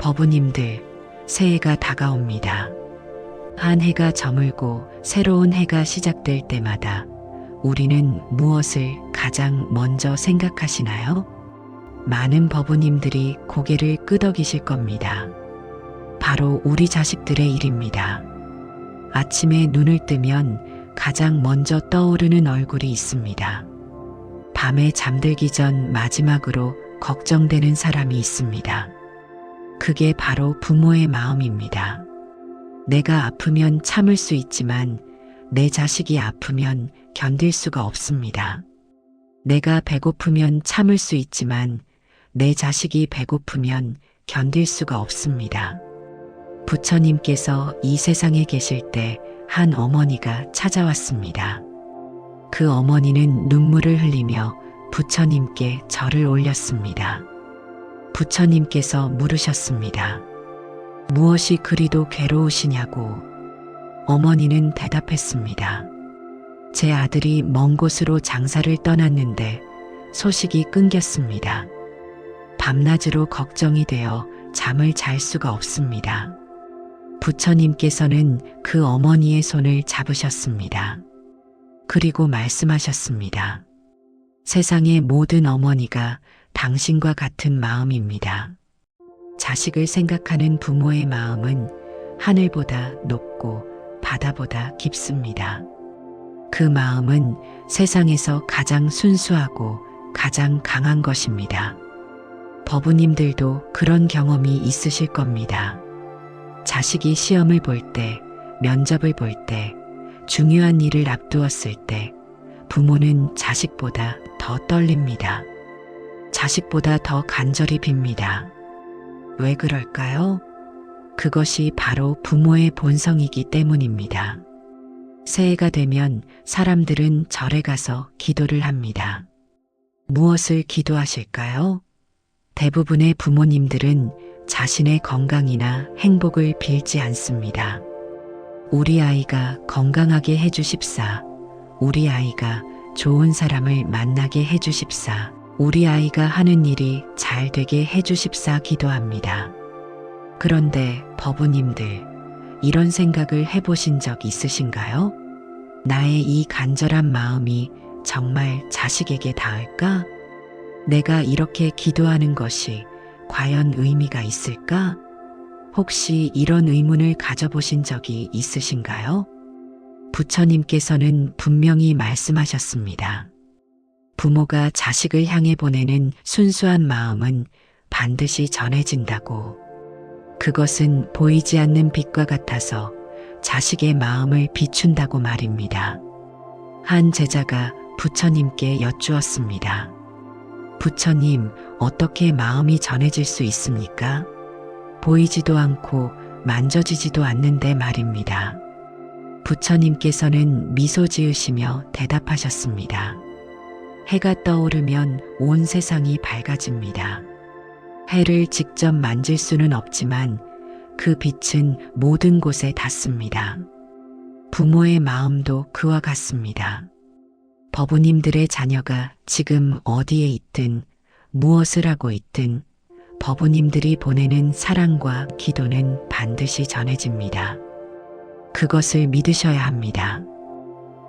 법우님들, 새해가 다가옵니다. 한 해가 저물고 새로운 해가 시작될 때마다 우리는 무엇을 가장 먼저 생각하시나요? 많은 법우님들이 고개를 끄덕이실 겁니다. 바로 우리 자식들의 일입니다. 아침에 눈을 뜨면 가장 먼저 떠오르는 얼굴이 있습니다. 밤에 잠들기 전 마지막으로 걱정되는 사람이 있습니다. 그게 바로 부모의 마음입니다. 내가 아프면 참을 수 있지만 내 자식이 아프면 견딜 수가 없습니다. 내가 배고프면 참을 수 있지만 내 자식이 배고프면 견딜 수가 없습니다. 부처님께서 이 세상에 계실 때 한 어머니가 찾아왔습니다. 그 어머니는 눈물을 흘리며 부처님께 절을 올렸습니다. 부처님께서 물으셨습니다. 무엇이 그리도 괴로우시냐고. 어머니는 대답했습니다. 제 아들이 먼 곳으로 장사를 떠났는데 소식이 끊겼습니다. 밤낮으로 걱정이 되어 잠을 잘 수가 없습니다. 부처님께서는 그 어머니의 손을 잡으셨습니다. 그리고 말씀하셨습니다. 세상의 모든 어머니가 당신과 같은 마음입니다. 자식을 생각하는 부모의 마음은 하늘보다 높고 바다보다 깊습니다. 그 마음은 세상에서 가장 순수하고 가장 강한 것입니다. 법우님들도 그런 경험이 있으실 겁니다. 자식이 시험을 볼 때, 면접을 볼 때, 중요한 일을 앞두었을 때 부모는 자식보다 더 떨립니다. 자식보다 더 간절히 빕니다. 왜 그럴까요? 그것이 바로 부모의 본성이기 때문입니다. 새해가 되면 사람들은 절에 가서 기도를 합니다. 무엇을 기도하실까요? 대부분의 부모님들은 자신의 건강이나 행복을 빌지 않습니다. 우리 아이가 건강하게 해주십사. 우리 아이가 좋은 사람을 만나게 해주십사. 우리 아이가 하는 일이 잘 되게 해주십사 기도합니다. 그런데 법우님들, 이런 생각을 해보신 적 있으신가요? 나의 이 간절한 마음이 정말 자식에게 닿을까? 내가 이렇게 기도하는 것이 과연 의미가 있을까? 혹시 이런 의문을 가져보신 적이 있으신가요? 부처님께서는 분명히 말씀하셨습니다. 부모가 자식을 향해 보내는 순수한 마음은 반드시 전해진다고. 그것은 보이지 않는 빛과 같아서 자식의 마음을 비춘다고 말입니다. 한 제자가 부처님께 여쭈었습니다. 부처님, 어떻게 마음이 전해질 수 있습니까? 보이지도 않고 만져지지도 않는데 말입니다. 부처님께서는 미소 지으시며 대답하셨습니다. 해가 떠오르면 온 세상이 밝아집니다. 해를 직접 만질 수는 없지만 그 빛은 모든 곳에 닿습니다. 부모의 마음도 그와 같습니다. 법우님들의 자녀가 지금 어디에 있든 무엇을 하고 있든 법우님들이 보내는 사랑과 기도는 반드시 전해집니다. 그것을 믿으셔야 합니다.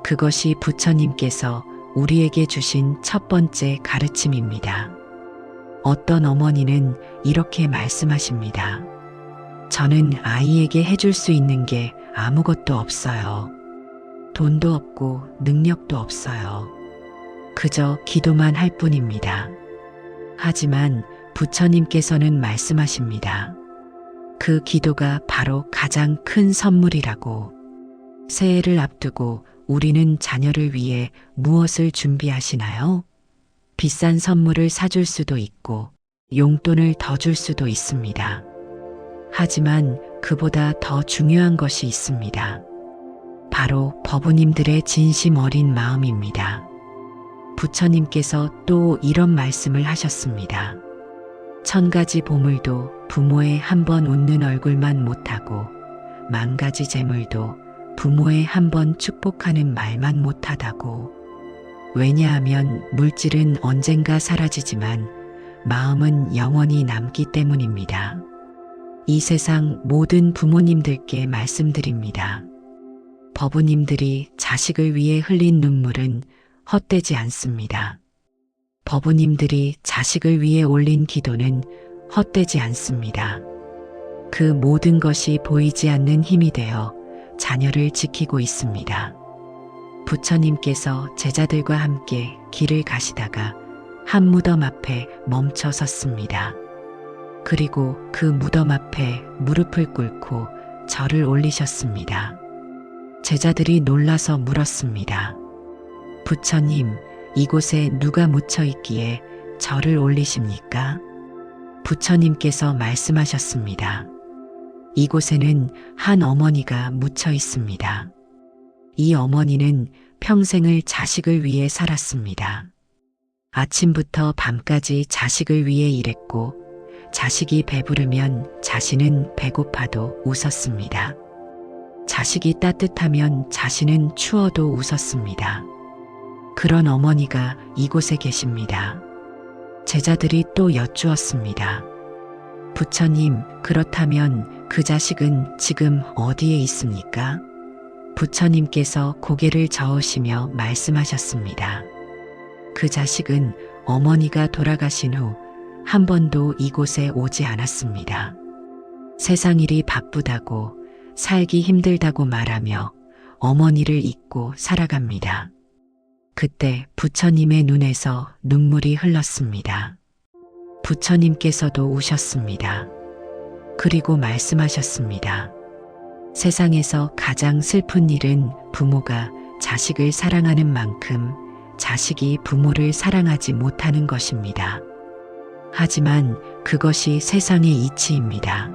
그것이 부처님께서 우리에게 주신 첫 번째 가르침입니다. 어떤 어머니는 이렇게 말씀하십니다. 저는 아이에게 해줄 수 있는 게 아무것도 없어요. 돈도 없고 능력도 없어요. 그저 기도만 할 뿐입니다. 하지만 부처님께서는 말씀하십니다. 그 기도가 바로 가장 큰 선물이라고. 새해를 앞두고 우리는 자녀를 위해 무엇을 준비하시나요? 비싼 선물을 사줄 수도 있고 용돈을 더 줄 수도 있습니다. 하지만 그보다 더 중요한 것이 있습니다. 바로 법우님들의 진심 어린 마음입니다. 부처님께서 또 이런 말씀을 하셨습니다. 1000가지 보물도 부모의 한 번 웃는 얼굴만 못하고 10,000가지 재물도 부모의 한 번 축복하는 말만 못하다고. 왜냐하면 물질은 언젠가 사라지지만 마음은 영원히 남기 때문입니다. 이 세상 모든 부모님들께 말씀드립니다. 법부님들이 자식을 위해 흘린 눈물은 헛되지 않습니다. 법부님들이 자식을 위해 올린 기도는 헛되지 않습니다. 그 모든 것이 보이지 않는 힘이 되어 자녀를 지키고 있습니다. 부처님께서 제자들과 함께 길을 가시다가 한 무덤 앞에 멈춰 섰습니다. 그리고 그 무덤 앞에 무릎을 꿇고 절을 올리셨습니다. 제자들이 놀라서 물었습니다. 부처님, 이곳에 누가 묻혀 있기에 절을 올리십니까? 부처님께서 말씀하셨습니다. 이곳에는 한 어머니가 묻혀 있습니다. 이 어머니는 평생을 자식을 위해 살았습니다. 아침부터 밤까지 자식을 위해 일했고 자식이 배부르면 자신은 배고파도 웃었습니다. 자식이 따뜻하면 자신은 추워도 웃었습니다. 그런 어머니가 이곳에 계십니다. 제자들이 또 여쭈었습니다. 부처님, 그렇다면 그 자식은 지금 어디에 있습니까? 부처님께서 고개를 저으시며 말씀하셨습니다. 그 자식은 어머니가 돌아가신 후 한 번도 이곳에 오지 않았습니다. 세상 일이 바쁘다고 살기 힘들다고 말하며 어머니를 잊고 살아갑니다. 그때 부처님의 눈에서 눈물이 흘렀습니다. 부처님께서도 우셨습니다. 그리고 말씀하셨습니다. 세상에서 가장 슬픈 일은 부모가 자식을 사랑하는 만큼 자식이 부모를 사랑하지 못하는 것입니다. 하지만 그것이 세상의 이치입니다.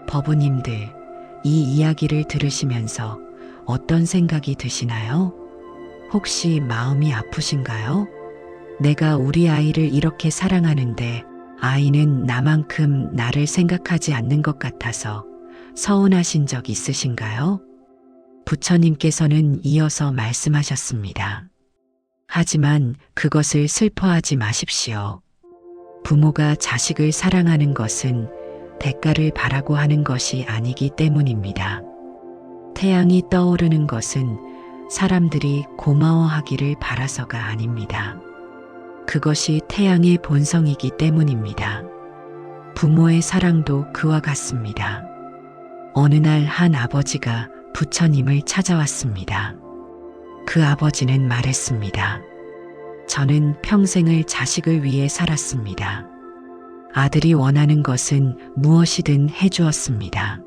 법부님들, 이 이야기를 들으시면서 어떤 생각이 드시나요? 혹시 마음이 아프신가요? 내가 우리 아이를 이렇게 사랑하는데 아이는 나만큼 나를 생각하지 않는 것 같아서 서운하신 적 있으신가요? 부처님께서는 이어서 말씀하셨습니다. 하지만 그것을 슬퍼하지 마십시오. 부모가 자식을 사랑하는 것은 대가를 바라고 하는 것이 아니기 때문입니다. 태양이 떠오르는 것은 사람들이 고마워하기를 바라서가 아닙니다. 그것이 태양의 본성이기 때문입니다. 부모의 사랑도 그와 같습니다. 어느 날 한 아버지가 부처님을 찾아왔습니다. 그 아버지는 말했습니다. 저는 평생을 자식을 위해 살았습니다. 아들이 원하는 것은 무엇이든 해주었습니다.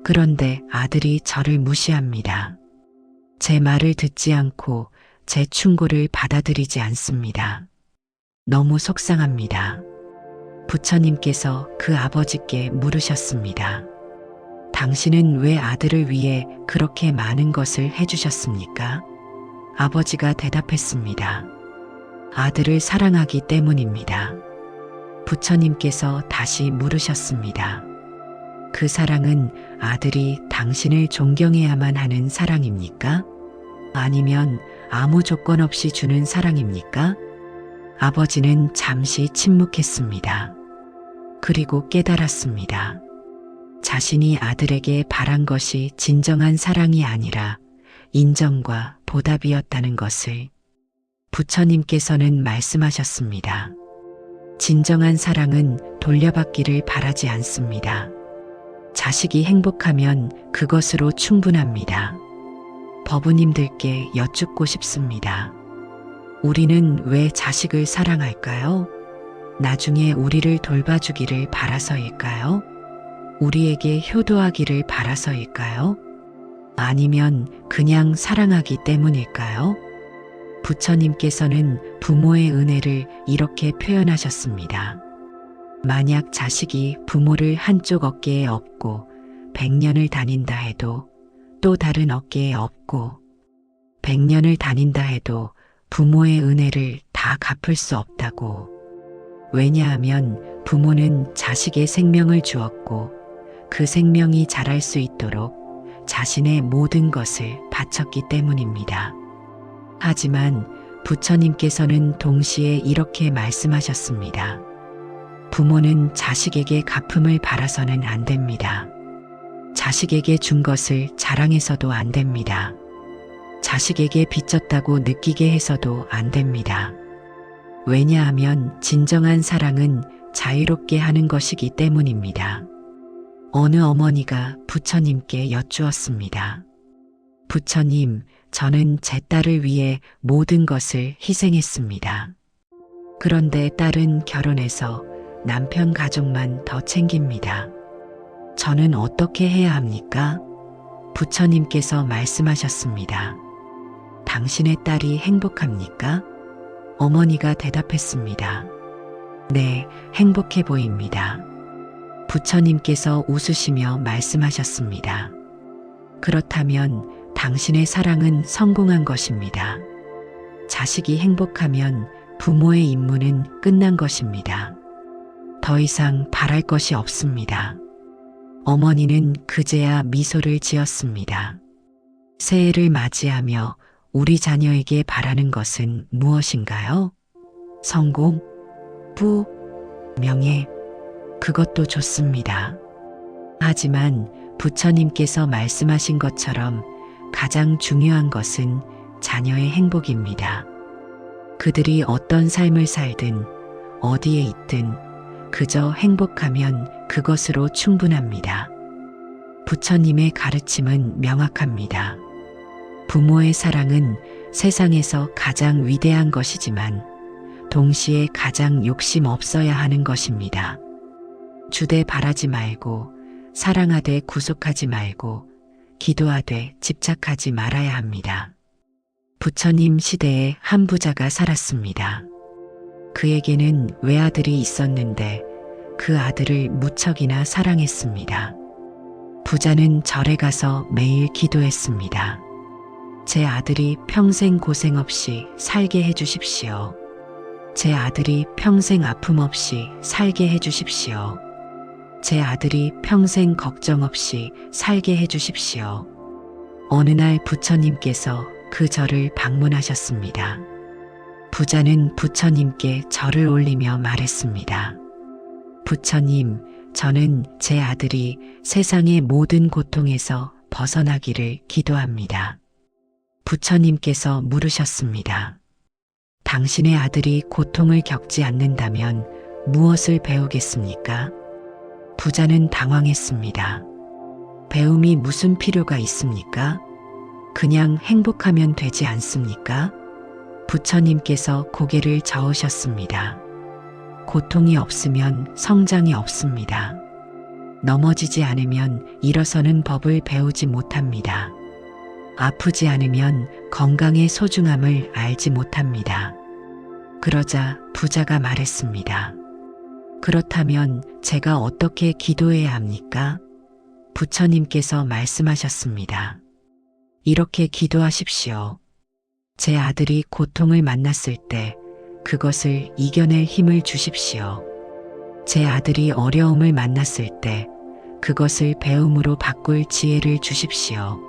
그런데 아들이 저를 무시합니다. 제 말을 듣지 않고 제 충고를 받아들이지 않습니다. 너무 속상합니다. 부처님께서 그 아버지께 물으셨습니다. 당신은 왜 아들을 위해 그렇게 많은 것을 해주셨습니까? 아버지가 대답했습니다. 아들을 사랑하기 때문입니다. 부처님께서 다시 물으셨습니다. 그 사랑은 아들이 당신을 존경해야만 하는 사랑입니까? 아니면 아무 조건 없이 주는 사랑입니까? 아버지는 잠시 침묵했습니다. 그리고 깨달았습니다. 자신이 아들에게 바란 것이 진정한 사랑이 아니라 인정과 보답이었다는 것을. 부처님께서는 말씀하셨습니다. 진정한 사랑은 돌려받기를 바라지 않습니다. 자식이 행복하면 그것으로 충분합니다. 법부님들께 여쭙고 싶습니다. 우리는 왜 자식을 사랑할까요? 나중에 우리를 돌봐주기를 바라서일까요? 우리에게 효도하기를 바라서일까요? 아니면 그냥 사랑하기 때문일까요? 부처님께서는 부모의 은혜를 이렇게 표현하셨습니다. 만약 자식이 부모를 한쪽 어깨에 업고 100년을 다닌다 해도 또 다른 어깨에 업고 100년을 다닌다 해도 부모의 은혜를 다 갚을 수 없다고. 왜냐하면 부모는 자식의 생명을 주었고 그 생명이 자랄 수 있도록 자신의 모든 것을 바쳤기 때문입니다. 하지만 부처님께서는 동시에 이렇게 말씀하셨습니다. 부모는 자식에게 갚음을 바라서는 안 됩니다. 자식에게 준 것을 자랑해서도 안 됩니다. 자식에게 빚졌다고 느끼게 해서도 안 됩니다. 왜냐하면 진정한 사랑은 자유롭게 하는 것이기 때문입니다. 어느 어머니가 부처님께 여쭈었습니다. 부처님, 저는 제 딸을 위해 모든 것을 희생했습니다. 그런데 딸은 결혼해서 남편 가족만 더 챙깁니다. 저는 어떻게 해야 합니까? 부처님께서 말씀하셨습니다. 당신의 딸이 행복합니까? 어머니가 대답했습니다. 네, 행복해 보입니다. 부처님께서 웃으시며 말씀하셨습니다. 그렇다면 당신의 사랑은 성공한 것입니다. 자식이 행복하면 부모의 임무는 끝난 것입니다. 더 이상 바랄 것이 없습니다. 어머니는 그제야 미소를 지었습니다. 새해를 맞이하며 우리 자녀에게 바라는 것은 무엇인가요? 성공? 부? 명예? 그것도 좋습니다. 하지만 부처님께서 말씀하신 것처럼 가장 중요한 것은 자녀의 행복입니다. 그들이 어떤 삶을 살든 어디에 있든 그저 행복하면 그것으로 충분합니다. 부처님의 가르침은 명확합니다. 부모의 사랑은 세상에서 가장 위대한 것이지만 동시에 가장 욕심 없어야 하는 것입니다. 주되 바라지 말고 사랑하되 구속하지 말고 기도하되 집착하지 말아야 합니다. 부처님 시대에 한 부자가 살았습니다. 그에게는 외아들이 있었는데 그 아들을 무척이나 사랑했습니다. 부자는 절에 가서 매일 기도했습니다. 제 아들이 평생 고생 없이 살게 해주십시오. 제 아들이 평생 아픔 없이 살게 해주십시오. 제 아들이 평생 걱정 없이 살게 해주십시오. 어느 날 부처님께서 그 절을 방문하셨습니다. 부자는 부처님께 절을 올리며 말했습니다. 부처님, 저는 제 아들이 세상의 모든 고통에서 벗어나기를 기도합니다. 부처님께서 물으셨습니다. 당신의 아들이 고통을 겪지 않는다면 무엇을 배우겠습니까? 부자는 당황했습니다. 배움이 무슨 필요가 있습니까? 그냥 행복하면 되지 않습니까? 부처님께서 고개를 저으셨습니다. 고통이 없으면 성장이 없습니다. 넘어지지 않으면 일어서는 법을 배우지 못합니다. 아프지 않으면 건강의 소중함을 알지 못합니다. 그러자 부자가 말했습니다. 그렇다면 제가 어떻게 기도해야 합니까? 부처님께서 말씀하셨습니다. 이렇게 기도하십시오. 제 아들이 고통을 만났을 때 그것을 이겨낼 힘을 주십시오. 제 아들이 어려움을 만났을 때 그것을 배움으로 바꿀 지혜를 주십시오.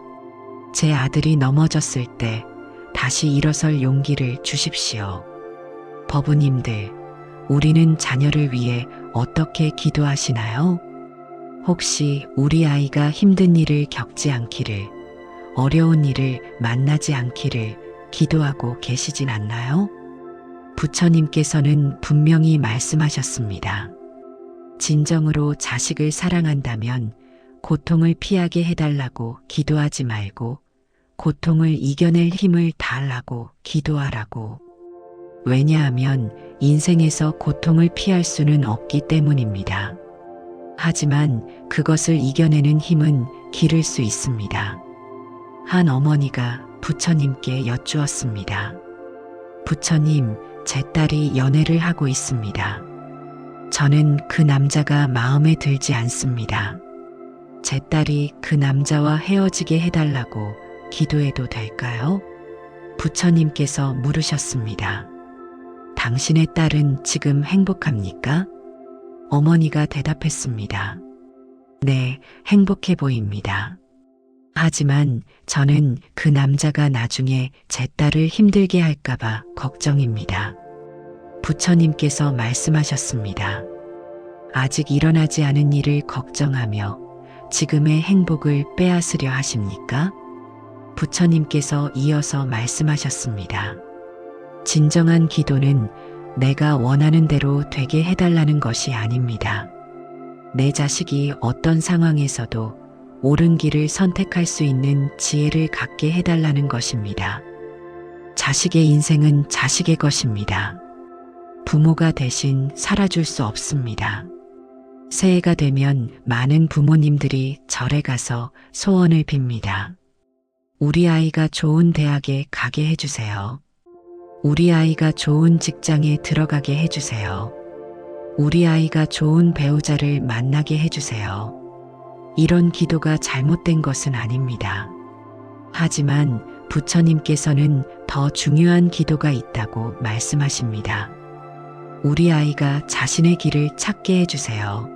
제 아들이 넘어졌을 때 다시 일어설 용기를 주십시오. 법우님들, 우리는 자녀를 위해 어떻게 기도하시나요? 혹시 우리 아이가 힘든 일을 겪지 않기를, 어려운 일을 만나지 않기를 기도하고 계시진 않나요? 부처님께서는 분명히 말씀하셨습니다. 진정으로 자식을 사랑한다면 고통을 피하게 해달라고 기도하지 말고 고통을 이겨낼 힘을 달라고 기도하라고. 왜냐하면 인생에서 고통을 피할 수는 없기 때문입니다. 하지만 그것을 이겨내는 힘은 기를 수 있습니다. 한 어머니가 부처님께 여쭈었습니다. 부처님, 제 딸이 연애를 하고 있습니다. 저는 그 남자가 마음에 들지 않습니다. 제 딸이 그 남자와 헤어지게 해달라고 기도해도 될까요? 부처님께서 물으셨습니다. 당신의 딸은 지금 행복합니까? 어머니가 대답했습니다. 네, 행복해 보입니다. 하지만 저는 그 남자가 나중에 제 딸을 힘들게 할까봐 걱정입니다. 부처님께서 말씀하셨습니다. 아직 일어나지 않은 일을 걱정하며 지금의 행복을 빼앗으려 하십니까? 부처님께서 이어서 말씀하셨습니다. 진정한 기도는 내가 원하는 대로 되게 해달라는 것이 아닙니다. 내 자식이 어떤 상황에서도 옳은 길을 선택할 수 있는 지혜를 갖게 해달라는 것입니다. 자식의 인생은 자식의 것입니다. 부모가 대신 살아줄 수 없습니다. 새해가 되면 많은 부모님들이 절에 가서 소원을 빕니다. 우리 아이가 좋은 대학에 가게 해주세요. 우리 아이가 좋은 직장에 들어가게 해주세요. 우리 아이가 좋은 배우자를 만나게 해주세요. 이런 기도가 잘못된 것은 아닙니다. 하지만 부처님께서는 더 중요한 기도가 있다고 말씀하십니다. 우리 아이가 자신의 길을 찾게 해주세요.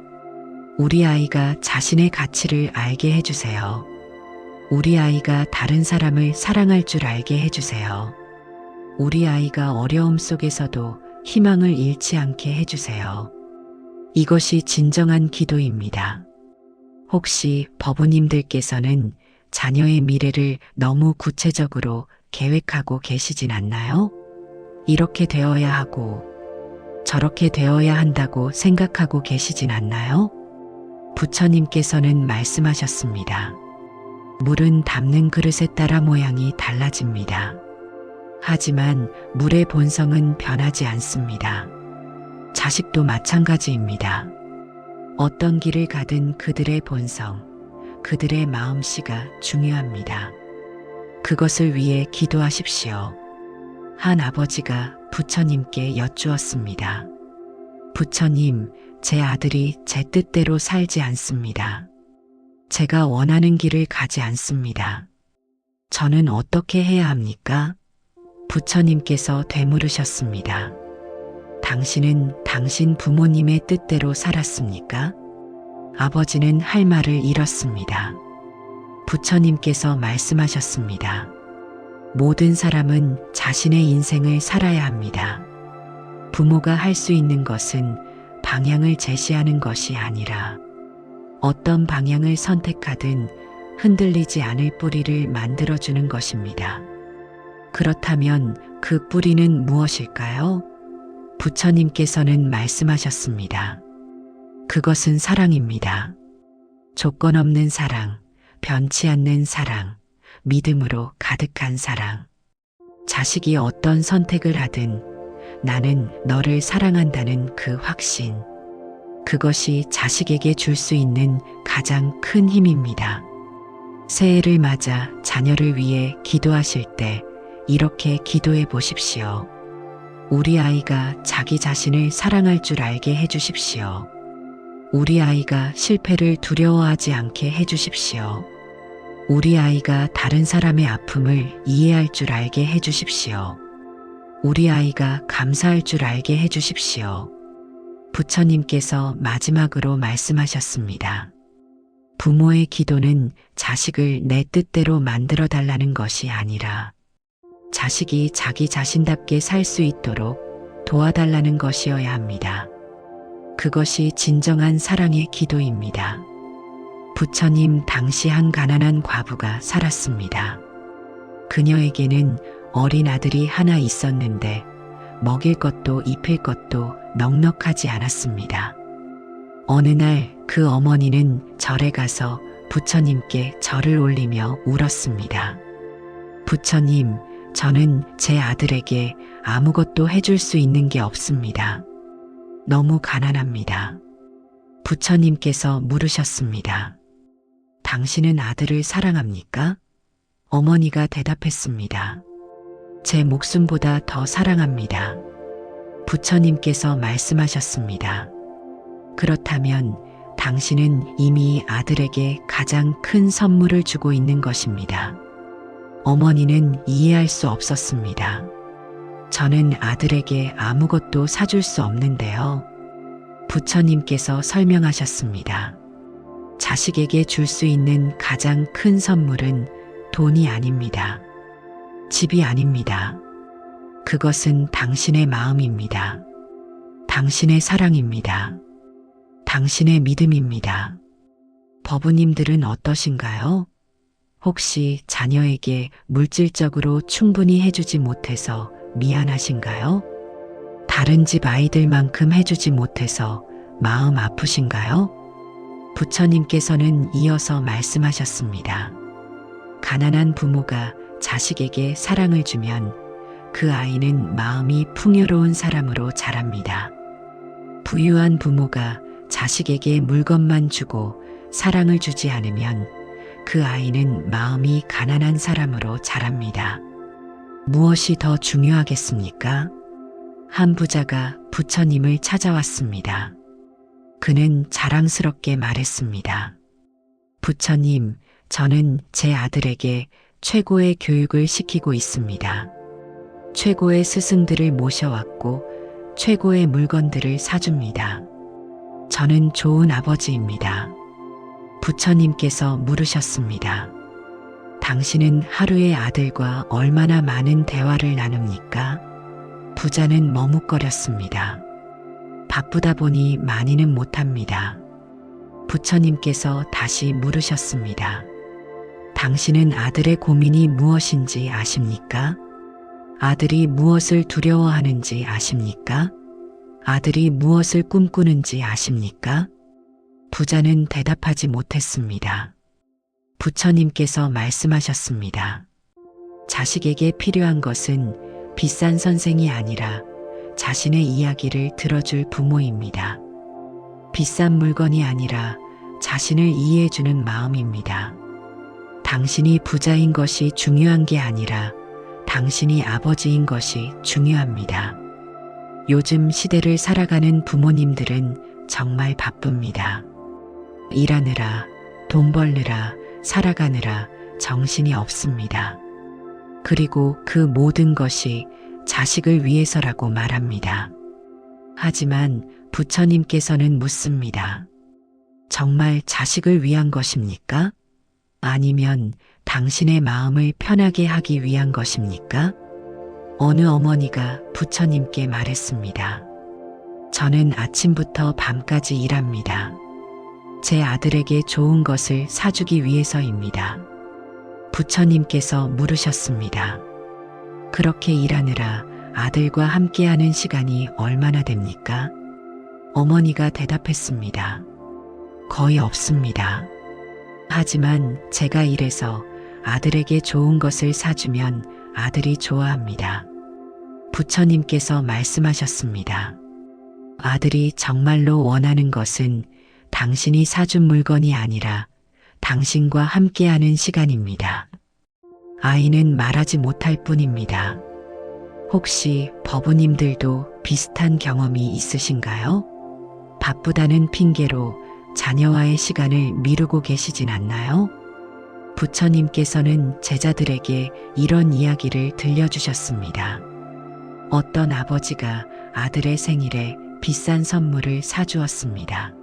우리 아이가 자신의 가치를 알게 해주세요. 우리 아이가 다른 사람을 사랑할 줄 알게 해주세요. 우리 아이가 어려움 속에서도 희망을 잃지 않게 해주세요. 이것이 진정한 기도입니다. 혹시 법우님들께서는 자녀의 미래를 너무 구체적으로 계획하고 계시진 않나요? 이렇게 되어야 하고 저렇게 되어야 한다고 생각하고 계시진 않나요? 부처님께서는 말씀하셨습니다. 물은 담는 그릇에 따라 모양이 달라집니다. 하지만 물의 본성은 변하지 않습니다. 자식도 마찬가지입니다. 어떤 길을 가든 그들의 본성, 그들의 마음씨가 중요합니다. 그것을 위해 기도하십시오. 한 아버지가 부처님께 여쭈었습니다. 부처님, 제 아들이 제 뜻대로 살지 않습니다. 제가 원하는 길을 가지 않습니다. 저는 어떻게 해야 합니까? 부처님께서 되물으셨습니다. 당신은 당신 부모님의 뜻대로 살았습니까? 아버지는 할 말을 잃었습니다. 부처님께서 말씀하셨습니다. 모든 사람은 자신의 인생을 살아야 합니다. 부모가 할 수 있는 것은 방향을 제시하는 것이 아니라 어떤 방향을 선택하든 흔들리지 않을 뿌리를 만들어주는 것입니다. 그렇다면 그 뿌리는 무엇일까요? 부처님께서는 말씀하셨습니다. 그것은 사랑입니다. 조건 없는 사랑, 변치 않는 사랑, 믿음으로 가득한 사랑. 자식이 어떤 선택을 하든 나는 너를 사랑한다는 그 확신. 그것이 자식에게 줄 수 있는 가장 큰 힘입니다. 새해를 맞아 자녀를 위해 기도하실 때 이렇게 기도해 보십시오. 우리 아이가 자기 자신을 사랑할 줄 알게 해주십시오. 우리 아이가 실패를 두려워하지 않게 해주십시오. 우리 아이가 다른 사람의 아픔을 이해할 줄 알게 해주십시오. 우리 아이가 감사할 줄 알게 해주십시오. 부처님께서 마지막으로 말씀하셨습니다. 부모의 기도는 자식을 내 뜻대로 만들어 달라는 것이 아니라 자식이 자기 자신답게 살 수 있도록 도와달라는 것이어야 합니다. 그것이 진정한 사랑의 기도입니다. 부처님 당시 한 가난한 과부가 살았습니다. 그녀에게는 어린 아들이 하나 있었는데 먹일 것도 입힐 것도 넉넉하지 않았습니다. 어느 날 그 어머니는 절에 가서 부처님께 절을 올리며 울었습니다. 부처님, 저는 제 아들에게 아무것도 해줄 수 있는 게 없습니다. 너무 가난합니다. 부처님께서 물으셨습니다. 당신은 아들을 사랑합니까? 어머니가 대답했습니다. 제 목숨보다 더 사랑합니다. 부처님께서 말씀하셨습니다. 그렇다면 당신은 이미 아들에게 가장 큰 선물을 주고 있는 것입니다. 어머니는 이해할 수 없었습니다. 저는 아들에게 아무것도 사줄 수 없는데요. 부처님께서 설명하셨습니다. 자식에게 줄 수 있는 가장 큰 선물은 돈이 아닙니다. 집이 아닙니다. 그것은 당신의 마음입니다. 당신의 사랑입니다. 당신의 믿음입니다. 법부님들은 어떠신가요? 혹시 자녀에게 물질적으로 충분히 해주지 못해서 미안하신가요? 다른 집 아이들만큼 해주지 못해서 마음 아프신가요? 부처님께서는 이어서 말씀하셨습니다. 가난한 부모가 자식에게 사랑을 주면 그 아이는 마음이 풍요로운 사람으로 자랍니다. 부유한 부모가 자식에게 물건만 주고 사랑을 주지 않으면 그 아이는 마음이 가난한 사람으로 자랍니다. 무엇이 더 중요하겠습니까? 한 부자가 부처님을 찾아왔습니다. 그는 자랑스럽게 말했습니다. 부처님, 저는 제 아들에게 최고의 교육을 시키고 있습니다. 최고의 스승들을 모셔왔고 최고의 물건들을 사줍니다. 저는 좋은 아버지입니다. 부처님께서 물으셨습니다. 당신은 하루에 아들과 얼마나 많은 대화를 나눕니까? 부자는 머뭇거렸습니다. 바쁘다 보니 많이는 못합니다. 부처님께서 다시 물으셨습니다. 당신은 아들의 고민이 무엇인지 아십니까? 아들이 무엇을 두려워하는지 아십니까? 아들이 무엇을 꿈꾸는지 아십니까? 부자는 대답하지 못했습니다. 부처님께서 말씀하셨습니다. 자식에게 필요한 것은 비싼 선생이 아니라 자신의 이야기를 들어줄 부모입니다. 비싼 물건이 아니라 자신을 이해해주는 마음입니다. 당신이 부자인 것이 중요한 게 아니라 당신이 아버지인 것이 중요합니다. 요즘 시대를 살아가는 부모님들은 정말 바쁩니다. 일하느라, 돈 벌느라, 살아가느라 정신이 없습니다. 그리고 그 모든 것이 자식을 위해서라고 말합니다. 하지만 부처님께서는 묻습니다. 정말 자식을 위한 것입니까? 아니면 당신의 마음을 편하게 하기 위한 것입니까? 어느 어머니가 부처님께 말했습니다. 저는 아침부터 밤까지 일합니다. 제 아들에게 좋은 것을 사주기 위해서입니다. 부처님께서 물으셨습니다. 그렇게 일하느라 아들과 함께하는 시간이 얼마나 됩니까? 어머니가 대답했습니다. 거의 없습니다. 하지만 제가 일해서 아들에게 좋은 것을 사주면 아들이 좋아합니다. 부처님께서 말씀하셨습니다. 아들이 정말로 원하는 것은 당신이 사준 물건이 아니라 당신과 함께하는 시간입니다. 아이는 말하지 못할 뿐입니다. 혹시 법부님들도 비슷한 경험이 있으신가요? 바쁘다는 핑계로 자녀와의 시간을 미루고 계시진 않나요? 부처님께서는 제자들에게 이런 이야기를 들려주셨습니다. 어떤 아버지가 아들의 생일에 비싼 선물을 사주었습니다.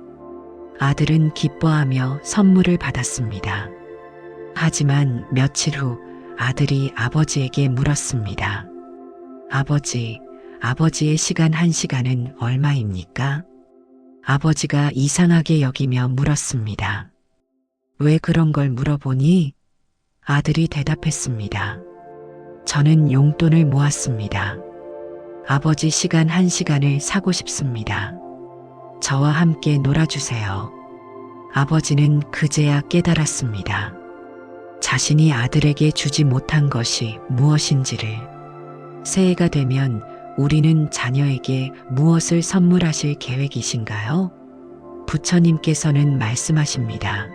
아들은 기뻐하며 선물을 받았습니다. 하지만 며칠 후 아들이 아버지에게 물었습니다. 아버지의 시간 1시간은 얼마입니까? 아버지가 이상하게 여기며 물었습니다. 왜 그런 걸 물어보니? 아들이 대답했습니다. 저는 용돈을 모았습니다. 아버지 시간 1시간을 사고 싶습니다. 저와 함께 놀아주세요. 아버지는 그제야 깨달았습니다. 자신이 아들에게 주지 못한 것이 무엇인지를. 새해가 되면 우리는 자녀에게 무엇을 선물하실 계획이신가요? 부처님께서는 말씀하십니다.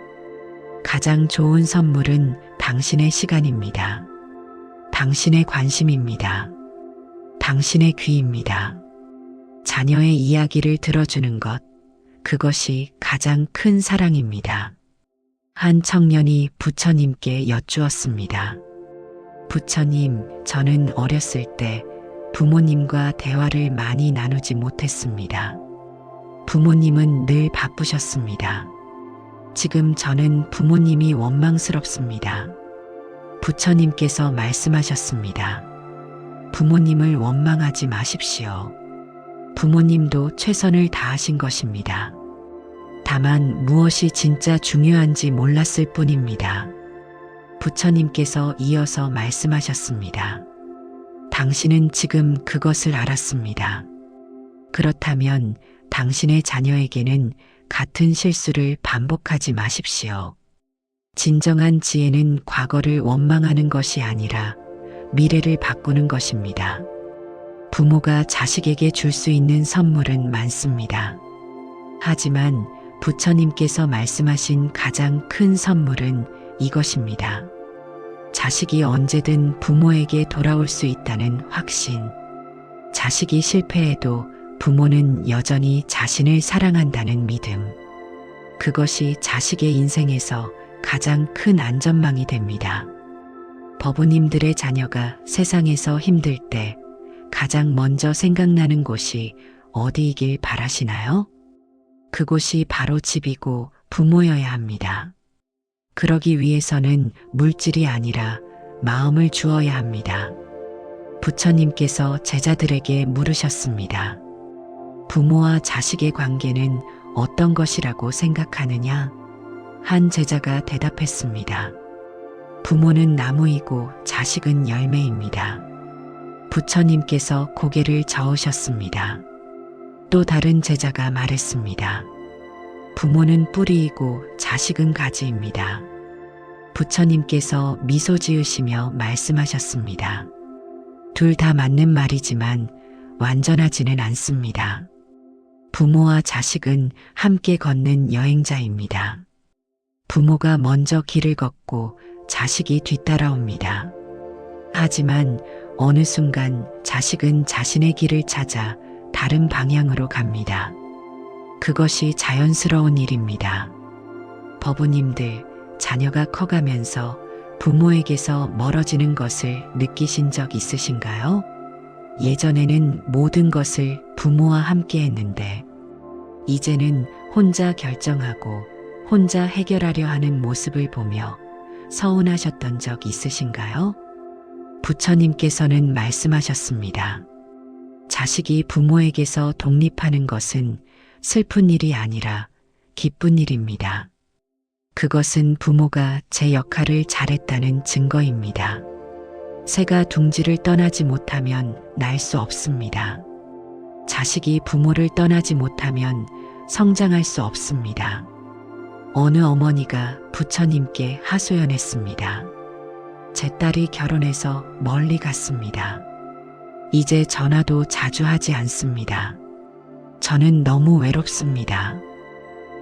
가장 좋은 선물은 당신의 시간입니다. 당신의 관심입니다. 당신의 귀입니다. 자녀의 이야기를 들어주는 것, 그것이 가장 큰 사랑입니다. 한 청년이 부처님께 여쭈었습니다. 부처님, 저는 어렸을 때 부모님과 대화를 많이 나누지 못했습니다. 부모님은 늘 바쁘셨습니다. 지금 저는 부모님이 원망스럽습니다. 부처님께서 말씀하셨습니다. 부모님을 원망하지 마십시오. 부모님도 최선을 다하신 것입니다. 다만 무엇이 진짜 중요한지 몰랐을 뿐입니다. 부처님께서 이어서 말씀하셨습니다. 당신은 지금 그것을 알았습니다. 그렇다면 당신의 자녀에게는 같은 실수를 반복하지 마십시오. 진정한 지혜는 과거를 원망하는 것이 아니라 미래를 바꾸는 것입니다. 부모가 자식에게 줄 수 있는 선물은 많습니다. 하지만 부처님께서 말씀하신 가장 큰 선물은 이것입니다. 자식이 언제든 부모에게 돌아올 수 있다는 확신. 자식이 실패해도 부모는 여전히 자신을 사랑한다는 믿음. 그것이 자식의 인생에서 가장 큰 안전망이 됩니다. 법우님들의 자녀가 세상에서 힘들 때 가장 먼저 생각나는 곳이 어디이길 바라시나요? 그곳이 바로 집이고 부모여야 합니다. 그러기 위해서는 물질이 아니라 마음을 주어야 합니다. 부처님께서 제자들에게 물으셨습니다. 부모와 자식의 관계는 어떤 것이라고 생각하느냐? 한 제자가 대답했습니다. 부모는 나무이고 자식은 열매입니다. 부처님께서 고개를 저으셨습니다. 또 다른 제자가 말했습니다. 부모는 뿌리이고 자식은 가지입니다. 부처님께서 미소 지으시며 말씀하셨습니다. 둘 다 맞는 말이지만 완전하지는 않습니다. 부모와 자식은 함께 걷는 여행자입니다. 부모가 먼저 길을 걷고 자식이 뒤따라옵니다. 하지만 어느 순간 자식은 자신의 길을 찾아 다른 방향으로 갑니다. 그것이 자연스러운 일입니다. 법우님들, 자녀가 커가면서 부모에게서 멀어지는 것을 느끼신 적 있으신가요? 예전에는 모든 것을 부모와 함께 했는데, 이제는 혼자 결정하고 혼자 해결하려 하는 모습을 보며 서운하셨던 적 있으신가요? 부처님께서는 말씀하셨습니다. 자식이 부모에게서 독립하는 것은 슬픈 일이 아니라 기쁜 일입니다. 그것은 부모가 제 역할을 잘했다는 증거입니다. 새가 둥지를 떠나지 못하면 날 수 없습니다. 자식이 부모를 떠나지 못하면 성장할 수 없습니다. 어느 어머니가 부처님께 하소연했습니다. 제 딸이 결혼해서 멀리 갔습니다. 이제 전화도 자주 하지 않습니다. 저는 너무 외롭습니다.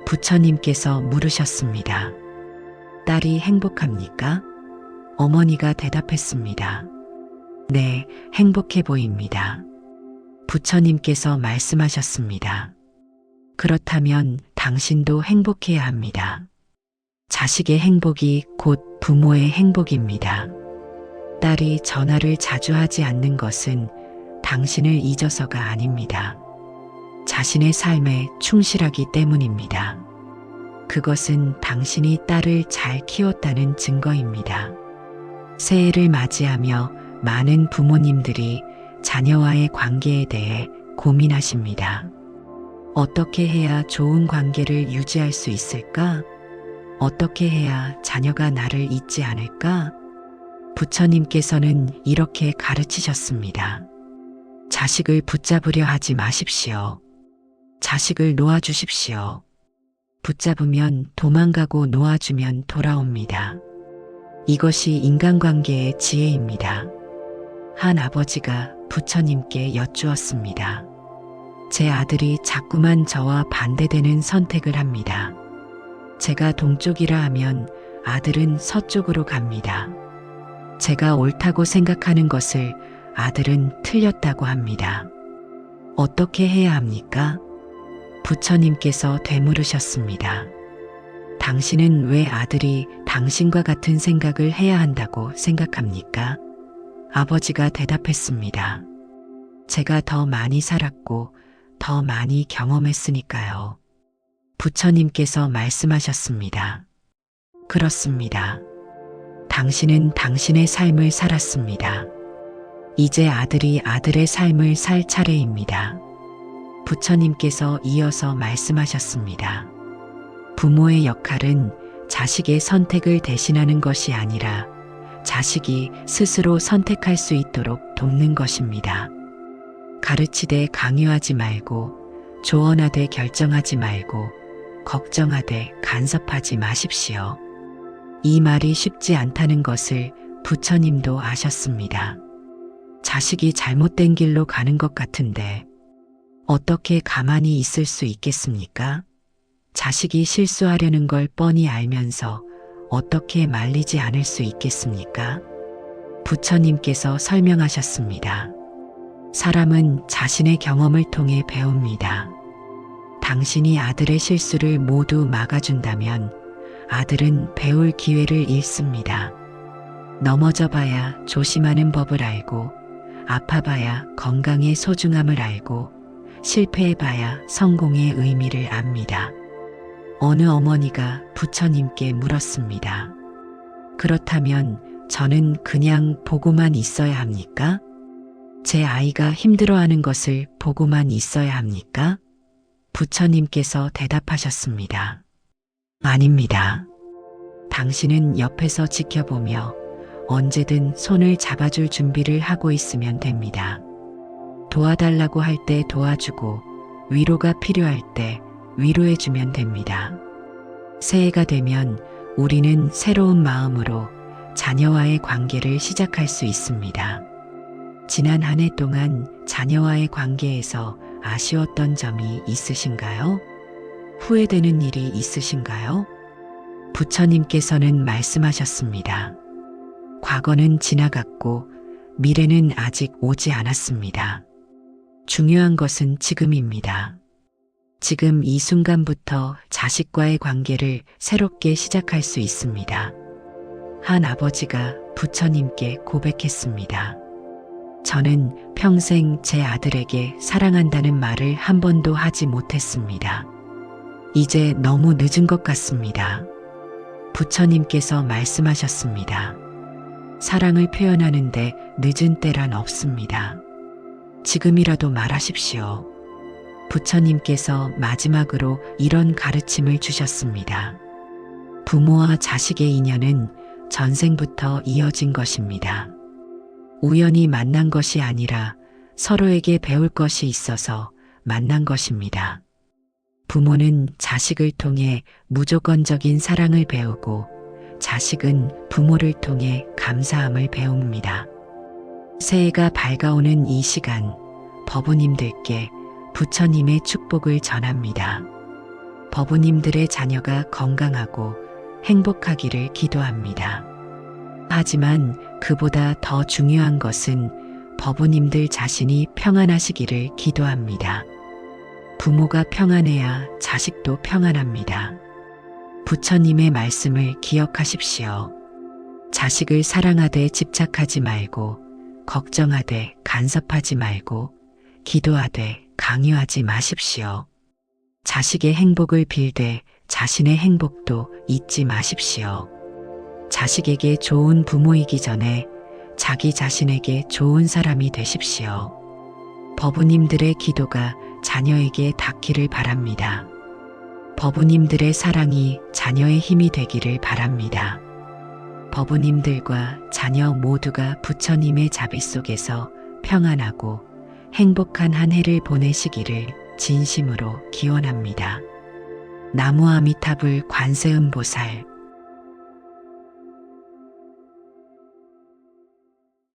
부처님께서 물으셨습니다. 딸이 행복합니까? 어머니가 대답했습니다. 네, 행복해 보입니다. 부처님께서 말씀하셨습니다. 그렇다면 당신도 행복해야 합니다. 자식의 행복이 곧 부모의 행복입니다. 딸이 전화를 자주 하지 않는 것은 당신을 잊어서가 아닙니다. 자신의 삶에 충실하기 때문입니다. 그것은 당신이 딸을 잘 키웠다는 증거입니다. 새해를 맞이하며 많은 부모님들이 자녀와의 관계에 대해 고민하십니다. 어떻게 해야 좋은 관계를 유지할 수 있을까? 어떻게 해야 자녀가 나를 잊지 않을까? 부처님께서는 이렇게 가르치셨습니다. 자식을 붙잡으려 하지 마십시오. 자식을 놓아주십시오. 붙잡으면 도망가고 놓아주면 돌아옵니다. 이것이 인간관계의 지혜입니다. 한 아버지가 부처님께 여쭈었습니다. 제 아들이 자꾸만 저와 반대되는 선택을 합니다. 제가 동쪽이라 하면 아들은 서쪽으로 갑니다. 제가 옳다고 생각하는 것을 아들은 틀렸다고 합니다. 어떻게 해야 합니까? 부처님께서 되물으셨습니다. 당신은 왜 아들이 당신과 같은 생각을 해야 한다고 생각합니까? 아버지가 대답했습니다. 제가 더 많이 살았고 더 많이 경험했으니까요. 부처님께서 말씀하셨습니다. 그렇습니다. 당신은 당신의 삶을 살았습니다. 이제 아들이 아들의 삶을 살 차례입니다. 부처님께서 이어서 말씀하셨습니다. 부모의 역할은 자식의 선택을 대신하는 것이 아니라 자식이 스스로 선택할 수 있도록 돕는 것입니다. 가르치되 강요하지 말고, 조언하되 결정하지 말고, 걱정하되 간섭하지 마십시오. 이 말이 쉽지 않다는 것을 부처님도 아셨습니다. 자식이 잘못된 길로 가는 것 같은데 어떻게 가만히 있을 수 있겠습니까? 자식이 실수하려는 걸 뻔히 알면서 어떻게 말리지 않을 수 있겠습니까? 부처님께서 설명하셨습니다. 사람은 자신의 경험을 통해 배웁니다. 당신이 아들의 실수를 모두 막아준다면 아들은 배울 기회를 잃습니다. 넘어져 봐야 조심하는 법을 알고, 아파봐야 건강의 소중함을 알고, 실패해봐야 성공의 의미를 압니다. 어느 어머니가 부처님께 물었습니다. 그렇다면 저는 그냥 보고만 있어야 합니까? 제 아이가 힘들어하는 것을 보고만 있어야 합니까? 부처님께서 대답하셨습니다. 아닙니다. 당신은 옆에서 지켜보며 언제든 손을 잡아줄 준비를 하고 있으면 됩니다. 도와달라고 할 때 도와주고, 위로가 필요할 때 위로해주면 됩니다. 새해가 되면 우리는 새로운 마음으로 자녀와의 관계를 시작할 수 있습니다. 지난 한 해 동안 자녀와의 관계에서 아쉬웠던 점이 있으신가요? 후회되는 일이 있으신가요? 부처님께서는 말씀하셨습니다. 과거는 지나갔고 미래는 아직 오지 않았습니다. 중요한 것은 지금입니다. 지금 이 순간부터 자식과의 관계를 새롭게 시작할 수 있습니다. 한 아버지가 부처님께 고백했습니다. 저는 평생 제 아들에게 사랑한다는 말을 한 번도 하지 못했습니다. 이제 너무 늦은 것 같습니다. 부처님께서 말씀하셨습니다. 사랑을 표현하는데 늦은 때란 없습니다. 지금이라도 말하십시오. 부처님께서 마지막으로 이런 가르침을 주셨습니다. 부모와 자식의 인연은 전생부터 이어진 것입니다. 우연히 만난 것이 아니라 서로에게 배울 것이 있어서 만난 것입니다. 부모는 자식을 통해 무조건적인 사랑을 배우고, 자식은 부모를 통해 감사함을 배웁니다. 새해가 밝아오는 이 시간, 법우님들께 부처님의 축복을 전합니다. 법우님들의 자녀가 건강하고 행복하기를 기도합니다. 하지만 그보다 더 중요한 것은 법우님들 자신이 평안하시기를 기도합니다. 부모가 평안해야 자식도 평안합니다. 부처님의 말씀을 기억하십시오. 자식을 사랑하되 집착하지 말고, 걱정하되 간섭하지 말고, 기도하되 강요하지 마십시오. 자식의 행복을 빌되 자신의 행복도 잊지 마십시오. 자식에게 좋은 부모이기 전에 자기 자신에게 좋은 사람이 되십시오. 법우님들의 기도가 자녀에게 닿기를 바랍니다. 법우님들의 사랑이 자녀의 힘이 되기를 바랍니다. 법우님들과 자녀 모두가 부처님의 자비 속에서 평안하고 행복한 한 해를 보내시기를 진심으로 기원합니다. 나무 아미타불 관세음보살